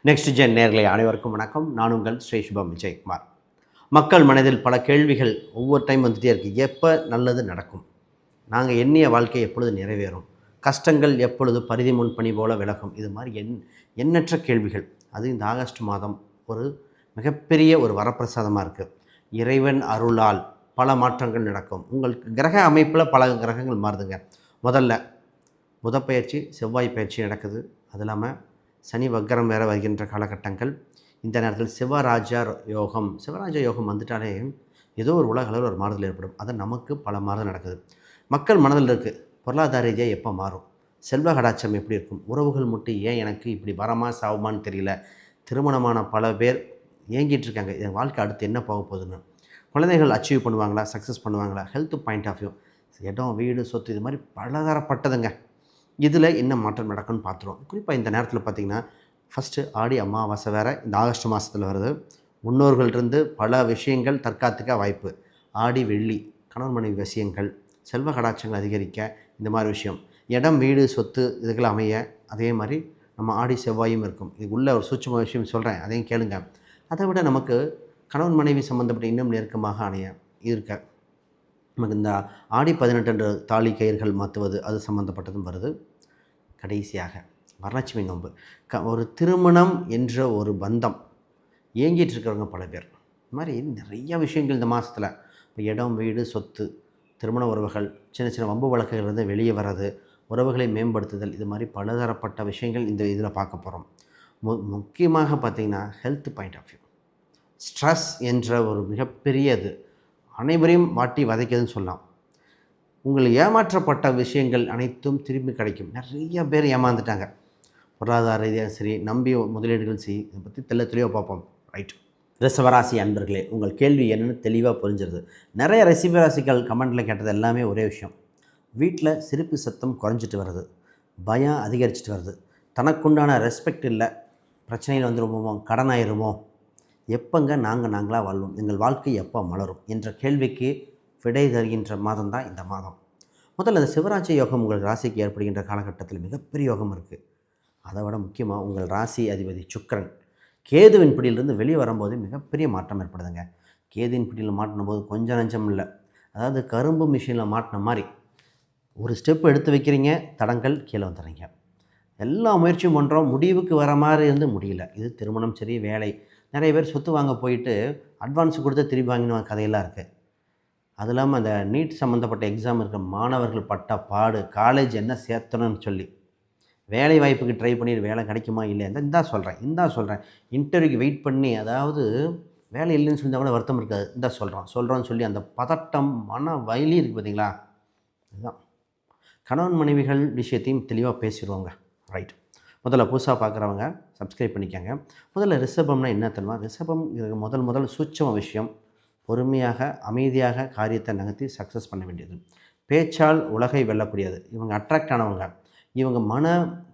Next gen நேயர்களே அனைவருக்கும் வணக்கம். நான் உங்கள் ஸ்ரீ சுபம் விஜயகுமார். மக்கள் மனதில் பல கேள்விகள் ஒவ்வொரு டைம் வந்துகிட்டே இருக்குது. எப்போ நல்லது நடக்கும்? நாங்கள் எண்ணிய வாழ்க்கை எப்பொழுது நிறைவேறும்? கஷ்டங்கள் எப்பொழுது பரிதி முன் பனி போல விலகும்? இது மாதிரி எண்ணற்ற கேள்விகள். அது இந்த ஆகஸ்ட் மாதம் ஒரு மிகப்பெரிய ஒரு வரப்பிரசாதமாக இருக்குது. இறைவன் அருளால் பல மாற்றங்கள் நடக்கும். உங்கள் கிரக அமைப்பில் பல கிரகங்கள் மாறுதுங்க. முதல்ல புதப்பெயர்ச்சி, செவ்வாய் பயிற்சி நடக்குது. அது இல்லாமல் சனி வக்கரம் வேறு வருகின்ற காலகட்டங்கள். இந்த நேரத்தில் சிவராஜ யோகம் வந்துட்டாலே ஏதோ ஒரு உலக அளவில் ஒரு மாறுதல் ஏற்படும். அது நமக்கு பல மாறுதல் நடக்குது. மக்கள் மனதில் இருக்குது, பொருளாதார ரீதியாக எப்போ மாறும்? செல்வ கடாட்சம் எப்படி இருக்கும்? உறவுகள் மட்டும் ஏன் எனக்கு இப்படி வரமா சாவுமான்னு தெரியல. திருமணமான பல பேர் ஏங்கிட்டு இருக்காங்க, என் வாழ்க்கை அடுத்து என்ன போக போகுதுன்னு. குழந்தைகள் அச்சீவ் பண்ணுவாங்களா, சக்ஸஸ் பண்ணுவாங்களா? ஹெல்த் பாயிண்ட் ஆஃப் வியூ, இடம், வீடு, சொத்து, இது மாதிரி பலதரப்பட்டதுங்க. இதில் என்ன மாற்றம் நடக்கும்னு பார்த்துருவோம். குறிப்பாக இந்த நேரத்தில் பார்த்திங்கன்னா, ஃபஸ்ட்டு ஆடி அமாவாசை வேறு இந்த ஆகஸ்ட் மாதத்தில் வருது. முன்னோர்கள்டிருந்து பல விஷயங்கள் தற்காத்துக்க வாய்ப்பு. ஆடி வெள்ளி கணவன் மனைவி விஷயங்கள், செல்வ கடாட்சங்கள் அதிகரிக்க, இந்த மாதிரி விஷயம், இடம், வீடு, சொத்து இதுகள் அமைய. அதே மாதிரி நம்ம ஆடி செவ்வாயும் இருக்கும். இதுக்குள்ள ஒரு சூட்சும விஷயம் சொல்கிறேன், அதையும் கேளுங்க. அதை விட நமக்கு கணவன் மனைவி சம்மந்தப்பட்ட இன்னும் நெருக்கமாக அணைய இருக்க நமக்கு இந்த ஆடி 18 தாலி கயிர்கள் மாற்றுவது, அது சம்மந்தப்பட்டதும் வருது. கடைசியாக வரலட்சுமி நோன்பு. ஒரு திருமணம் என்ற ஒரு பந்தம் ஏங்கிட்டு இருக்கிறவங்க பல பேர். இது மாதிரி நிறைய விஷயங்கள் இந்த மாதத்தில். இப்போ இடம், வீடு, சொத்து, திருமண உறவுகள், சின்ன சின்ன வம்பு வழக்குகளிலிருந்து வெளியே வர்றது, உறவுகளை மேம்படுத்துதல், இது மாதிரி பலதரப்பட்ட விஷயங்கள் இந்த இதில் பார்க்க போகிறோம். முக்கியமாக பார்த்திங்கன்னா health point of view, stress என்ற ஒரு மிகப்பெரியது அனைவரையும் வாட்டி வதைக்குதுன்னு சொல்லலாம். உங்கள் ஏமாற்றப்பட்ட விஷயங்கள் அனைத்தும் திரும்பி கிடைக்கும். நிறைய பேர் ஏமாந்துட்டாங்க, பொருளாதார ரீதியாக சரி, நம்பி முதலீடுகள் சரி. இதை பற்றி தெளிவாக பார்ப்போம். ரைட், ரிஷபராசி அன்பர்களே, உங்கள் கேள்வி என்னென்னு தெளிவாக புரிஞ்சிருது. நிறைய ரிஷபராசிகள் கமெண்ட்டில் கேட்டது எல்லாமே ஒரே விஷயம். வீட்டில் சிரிப்பு சத்தம் குறைஞ்சிட்டு வருது, பயம் அதிகரிச்சிட்டு வருது, தனக்குண்டான ரெஸ்பெக்ட் இல்லை, பிரச்சனையில் வந்துருமோ, கடன் ஆயிருமோ, எப்போங்க நாங்களாக வாழ்வோம், எங்கள் வாழ்க்கை எப்போ மலரும் என்ற கேள்விக்கு விடை தருகின்ற மாதம் தான் இந்த மாதம். முதல்ல இந்த சிவராஜ்ய யோகம் உங்கள் ராசிக்கு ஏற்படுகின்ற காலகட்டத்தில் மிகப்பெரிய யோகம் இருக்குது. அதை விட முக்கியமாக உங்கள் ராசி அதிபதி சுக்கிரன் கேதுவின் பிடியிலிருந்து வெளியே வரும்போது மிகப்பெரிய மாற்றம் ஏற்படுதுங்க. கேதுவின் பிடியில் மாட்டின போது கொஞ்சம் நஞ்சம் இல்லை. அதாவது கரும்பு மிஷினில் மாட்டின மாதிரி ஒரு ஸ்டெப் எடுத்து வைக்கிறீங்க, தடங்கள் கீழே வந்துடுறீங்க. எல்லா முயற்சியும் பண்ணுறோம், முடிவுக்கு வர மாதிரி இருந்து முடியல. இது திருமணம் சரி, வேலை. நிறைய பேர் சொத்து வாங்க போயிட்டு அட்வான்ஸ் கொடுத்து திரும்பி வாங்கின கதையெல்லாம் இருக்குது. அது இல்லாமல் அந்த நீட் சம்மந்தப்பட்ட எக்ஸாம் இருக்கிற மாணவர்கள் பட்ட பாடு, காலேஜ் என்ன சேர்த்தணும்னு சொல்லி வேலை வாய்ப்புக்கு ட்ரை பண்ணி வேலை கிடைக்குமா இல்லையா, இந்தா சொல்கிறேன் இன்டர்வியூக்கு வெயிட் பண்ணி, அதாவது வேலை இல்லைன்னு சொல்லி கூட வருத்தம் இருக்காது, சொல்கிறோன்னு சொல்லி அந்த பதட்டம், மன வயலி இருக்குது பார்த்தீங்களா. இதுதான் கணவன் மனைவிகள் விஷயத்தையும் தெளிவாக பேசிடுவாங்க. ரைட், முதல்ல புதுசாக பார்க்குறவங்க சப்ஸ்கிரைப் பண்ணிக்கோங்க. முதல்ல ரிஷபம்னா என்ன தெரியுமா? ரிஷபம் இது முதல் சூட்சம விஷயம். பொறுமையாக அமைதியாக காரியத்தை நகர்த்தி சக்ஸஸ் பண்ண வேண்டியது. பேச்சால் உலகை வெல்லக்கூடியது. இவங்க அட்ராக்ட் ஆனவங்க. இவங்க மன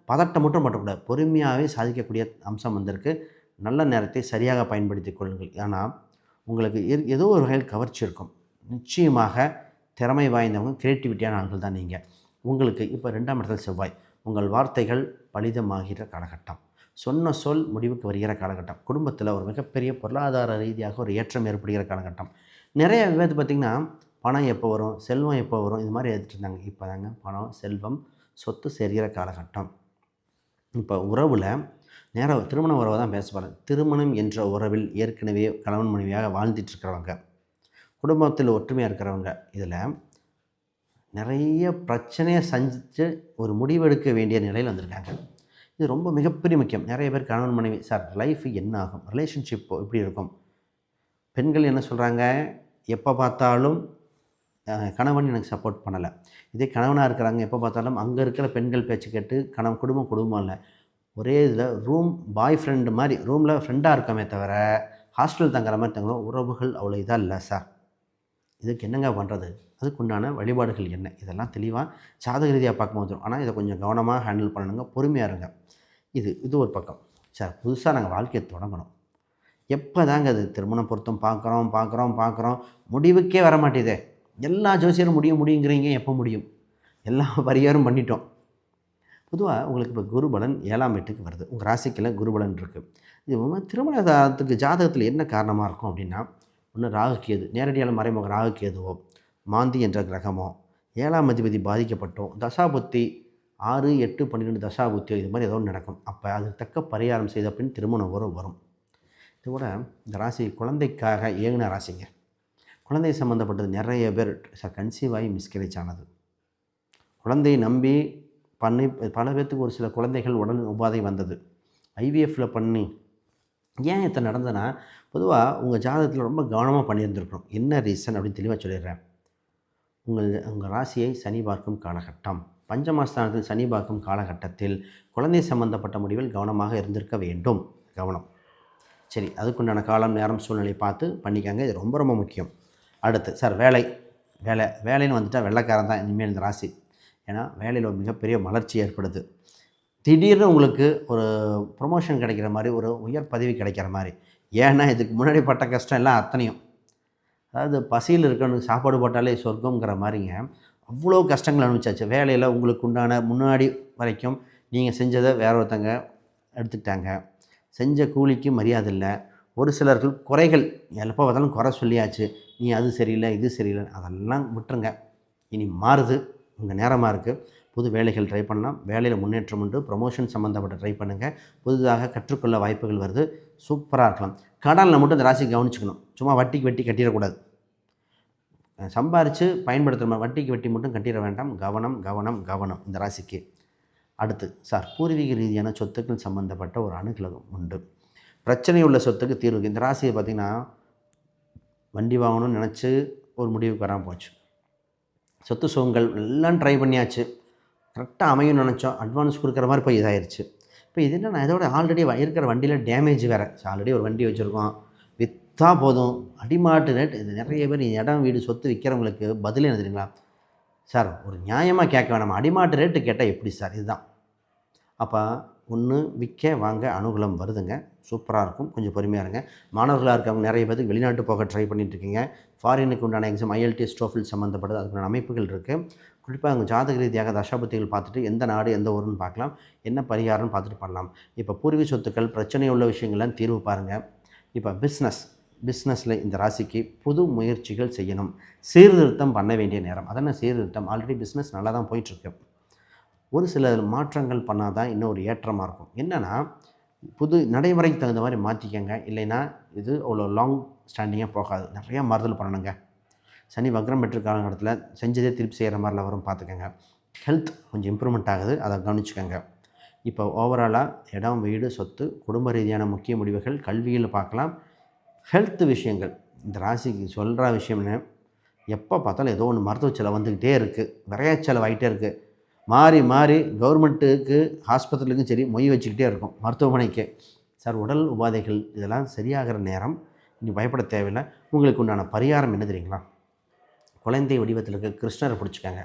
பதட்டம் மட்டும் பட்டக்கூடாது, பொறுமையாகவே சாதிக்கக்கூடிய அம்சம் வந்திருக்கு. நல்ல நேரத்தை சரியாக பயன்படுத்தி கொள்ளுங்கள். ஆனால் உங்களுக்கு ஏதோ ஒரு வகையில் கவர்ச்சி இருக்கும். நிச்சயமாக திறமை வாய்ந்தவங்க, க்ரியேட்டிவிட்டியான ஆண்கள் தான் நீங்கள். உங்களுக்கு இப்போ 2ஆம் இடத்தில் செவ்வாய். உங்கள் வார்த்தைகள் பலிதமாகிற காலகட்டம், சொன்ன சொல் முடிவுக்கு வருகிற காலகட்டம். குடும்பத்தில் ஒரு மிகப்பெரிய பொருளாதார ரீதியாக ஒரு ஏற்றம் ஏற்படுகிற காலகட்டம். நிறைய விவாதம் பார்த்திங்கன்னா, பணம் எப்போ வரும், செல்வம் எப்போ வரும், இது மாதிரி எடுத்துகிட்டு இருந்தாங்க. இப்போ தாங்க பணம், செல்வம், சொத்து சேர்கிற காலகட்டம். இப்போ உறவில் நேராக திருமண உறவை தான் பேச போகிறேன். திருமணம் என்ற உறவில் ஏற்கனவே கணவன் மனைவியாக வாழ்ந்துட்டுருக்கிறவங்க, குடும்பத்தில் ஒற்றுமையாக இருக்கிறவங்க, இதில் நிறைய பிரச்சனையை சந்தித்து ஒரு முடிவெடுக்க வேண்டிய நிலையில் வந்திருக்காங்க. இது ரொம்ப மிகப்பெரிய முக்கியம். நிறைய பேர் கணவன் மனைவி, சார் லைஃப் என்ன ஆகும், ரிலேஷன்ஷிப் எப்படி இருக்கும்? பெண்கள் என்ன சொல்கிறாங்க, எப்போ பார்த்தாலும் கணவன் எனக்கு சப்போர்ட் பண்ணலை. இதே கணவனாக இருக்கிறாங்க, எப்போ பார்த்தாலும் அங்கே இருக்கிற பெண்கள் பேச்சு கேட்டு குடும்பம் இல்லை, ஒரே இதில் ரூம் பாய் ஃப்ரெண்டு மாதிரி ரூமில் ஃப்ரெண்டாக இருக்கமே தவிர ஹாஸ்டல் தங்குற மாதிரி தங்குறோம். உறவுகள் அவ்வளோ இதாக இல்லை சார். இதுக்கு என்னங்க பண்ணுறது, அதுக்குண்டான வழிபாடுகள் என்ன, இதெல்லாம் தெளிவாக ஜாதக ரீதியாக பார்க்கும்போது. ஆனால் இதை கொஞ்சம் கவனமாக ஹேண்டில் பண்ணணுங்க, பொறுமையாக இருங்க. இது ஒரு பக்கம். சார் புதுசாக நாங்கள் வாழ்க்கையை தொடங்கணும், எப்போ தாங்க அது திருமணம் பொருத்தம் பார்க்குறோம், முடிவுக்கே வர மாட்டேதே. எல்லா ஜோசியரும் முடியுங்கிறீங்க, எப்போ முடியும்? எல்லா பரிகாரம் பண்ணிட்டோம், பொதுவாக உங்களுக்கு இப்போ குருபலன் 7ஆம் வீட்டுக்கு வருது. உங்கள் ராசிக்கெல்லாம் குருபலன் இருக்குது. இது திருமணத்துக்கு ஜாதகத்தில் என்ன காரணமாக இருக்கும் அப்படின்னா, ஒன்று ராகு கேது, நேரடியான மறைமுக ராகு கேதுவோ, மாந்தி என்ற கிரகமோ, 7ஆம் அதிபதி பாதிக்கப்பட்டோ, தசாபுத்தி 6, 8, 12 தசாபுத்தியோ இது மாதிரி ஏதோ ஒன்று நடக்கும். அப்போ அதுக்கு தக்க பரிகாரம் செய்த அப்படின்னு திருமணம் வரும். இதோட இந்த ராசி குழந்தைக்காக ஏங்கின ராசிங்க. குழந்தை சம்மந்தப்பட்டது நிறைய பேர் கன்சீவ் ஆகி மிஸ்கேரேஜ் ஆனது. குழந்தையை நம்பி பண்ணி பல பேர்த்துக்கு ஒரு சில குழந்தைகள் உடல் உபாதை வந்தது. ஐவிஎஃப்பில் பண்ணி ஏன் இத்தனை நடந்ததுன்னா, பொதுவாக உங்கள் ஜாதகத்தில் ரொம்ப கவனமாக பண்ணியிருந்துருக்கணும். என்ன ரீசன் அப்படின்னு தெளிவாக சொல்லிடுறேன். உங்கள் ராசியை சனி பார்க்கும் காலகட்டம், பஞ்சமஸ்தானத்தில் சனி பார்க்கும் காலகட்டத்தில் குழந்தை சம்பந்தப்பட்ட முடிவில் கவனமாக இருந்திருக்க வேண்டும். கவனம். சரி, அதுக்குண்டான காலம், நேரம், சூழ்நிலை பார்த்து பண்ணிக்காங்க. இது ரொம்ப ரொம்ப முக்கியம். அடுத்து சார் வேலைன்னு வந்துட்டால் வெள்ளைக்காரன் தான் இனிமேல் இந்த ராசி. ஏன்னா வேலையில் ஒரு மிகப்பெரிய வளர்ச்சி ஏற்படுது. திடீர்னு உங்களுக்கு ஒரு ப்ரொமோஷன் கிடைக்கிற மாதிரி, ஒரு உயர் பதவி கிடைக்கிற மாதிரி. ஏன்னா இதுக்கு முன்னாடி பட்ட கஷ்டம் எல்லாம் அத்தனையும், அதாவது பசியில் இருக்கவனுக்கு சாப்பாடு போட்டாலே சொர்க்கங்கிற மாதிரிங்க. அவ்வளோ கஷ்டங்கள் அனுபவிச்சாச்சு. வேலையில் உங்களுக்கு உண்டான முன்னாடி வரைக்கும் நீங்கள் செஞ்சதை வேற ஒருத்தங்க எடுத்துக்கிட்டாங்க. செஞ்ச கூலிக்கு மரியாதை இல்லை. ஒரு சிலர்கள் குறைகள் எப்போ பார்த்தாலும் குறை சொல்லியாச்சு. நீ அது சரியில்லை, இது சரியில்லை, அதெல்லாம் விட்டுருங்க. இனி மாறுது, உங்கள் நேரமாக இருக்குது. புது வேலைகள் ட்ரை பண்ணலாம். வேலையில் முன்னேற்றம் உண்டு. ப்ரொமோஷன் சம்மந்தப்பட்ட ட்ரை பண்ணுங்கள். புதுதாக கற்றுக்கொள்ள வாய்ப்புகள் வருது. சூப்பராக இருக்கலாம். கடனில் மட்டும் இந்த ராசி கவனிச்சுக்கணும். சும்மா வட்டிக்கு வெட்டி கட்டிடக்கூடாது. சம்பாரித்து பயன்படுத்துகிற வட்டிக்கு வெட்டி மட்டும் கட்டிட வேண்டாம். கவனம் இந்த ராசிக்கு. அடுத்து சார், பூர்வீக ரீதியான சொத்துக்கள் சம்மந்தப்பட்ட ஒரு அணுகலம் உண்டு. பிரச்சனை உள்ள சொத்துக்கு தீர்வு. இந்த ராசியை பார்த்திங்கன்னா, வண்டி வாங்கணும்னு நினச்சி ஒரு முடிவுக்கு வராமல் போச்சு. சொத்து சுகங்கள் எல்லாம் ட்ரை பண்ணியாச்சு. கரெக்டாக அமையும் நினச்சோம். அட்வான்ஸ் கொடுக்குற மாதிரி போய் இதாகிடுச்சு. இப்போ இது என்ன, நான் இதோட ஆல்ரெடி இருக்கிற வண்டியில் டேமேஜ் வேறு. ஆல்ரெடி ஒரு வண்டி வச்சுருக்கோம், விற்றா போதும். அடிமாட்டு ரேட். இது நிறைய பேர் இடம் வீடு சொத்து விற்கிறவங்களுக்கு பதில் என்ன தெரியுங்களா? சார், ஒரு நியாயமாக கேட்க வேணாம், அடிமாட்டு ரேட்டு கேட்டால் எப்படி சார்? இதுதான். அப்போ ஒன்று விற்க வாங்க அனுகூலம் வருதுங்க. சூப்பராக இருக்கும். கொஞ்சம் பொறுமையாக இருங்க. மாணவர்களாக இருக்கவங்க நிறைய பேருக்கு வெளிநாட்டு போக ட்ரை பண்ணிட்டுருக்கீங்க. ஃபாரினுக்கு உண்டான எக்ஸாம், IELTS, TOEFL சம்மந்தப்பட்டது அதுக்கான அமைப்புகள் இருக்குது. குறிப்பாக அவங்க ஜாதக ரீதியாக தசாபுத்திகள் பார்த்துட்டு எந்த நாடு எந்த ஊருன்னு பார்க்கலாம். என்ன பரிகாரம்னு பார்த்துட்டு பண்ணலாம். இப்போ பூர்வீக சொத்துக்கள் பிரச்சனை உள்ள விஷயங்கள்லாம் தீர்வு பாருங்கள். இப்போ பிஸ்னஸில் இந்த ராசிக்கு புது முயற்சிகள் செய்யணும். சீர்திருத்தம் பண்ண வேண்டிய நேரம். அதனால் சீர்திருத்தம். ஆல்ரெடி பிஸ்னஸ் நல்லா தான் போயிட்டுருக்கு. ஒரு சில மாற்றங்கள் பண்ணால் தான் இன்னும் ஒரு ஏற்றமாக இருக்கும். என்னென்னா, புது நடைமுறைக்கு தகுந்த மாதிரி மாற்றிக்கங்க. இல்லைன்னா இது அவ்வளோ லாங் ஸ்டாண்டிங்காக போகாது. நிறையா மாறுதல் பண்ணணுங்க. சனி வக்ரம் பெற்ற காலகட்டத்தில் செஞ்சதே திருப்பி செய்கிற மாதிரிலாம் வரும். பார்த்துக்கங்க. ஹெல்த் கொஞ்சம் இம்ப்ரூவ்மெண்ட் ஆகுது, அதை கவனிச்சுக்கோங்க. இப்போ ஓவராலாக இடம், வீடு, சொத்து, குடும்ப ரீதியான முக்கிய முடிவுகள், கல்வியில் பார்க்கலாம். ஹெல்த் விஷயங்கள் இந்த ராசிக்கு சொல்கிற விஷயம்னு, எப்போ பார்த்தாலும் ஏதோ ஒன்று மருத்துவ செலவு வந்துக்கிட்டே இருக்குது. விரைய செலவு ஆகிட்டே இருக்குது. மாறி கவர்மெண்ட்டுக்கு, ஹாஸ்பிட்டலுக்கும் சரி மொய் வச்சுக்கிட்டே இருக்கும். மருத்துவமனைக்கு சார், உடல் உபாதைகள் இதெல்லாம் சரியாகிற நேரம். நீங்கள் பயப்பட தேவையில்லை. உங்களுக்கு உண்டான பரிகாரம் என்ன தெரியுங்களா? குழந்தை வடிவத்தில் இருக்க கிருஷ்ணரை பிடிச்சிக்கங்க.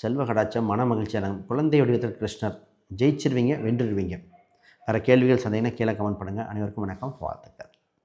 செல்வ கடாச்சம், மன மகிழ்ச்சியான குழந்தை வடிவத்தில் கிருஷ்ணர். ஜெயிச்சிருவீங்க, வென்றுடுவீங்க. வேறு கேள்விகள் சந்தேகம்னா கீழே கமெண்ட் பண்ணுங்கள். அனைவருக்கும் வணக்கம், வாழ்த்துக்கள்.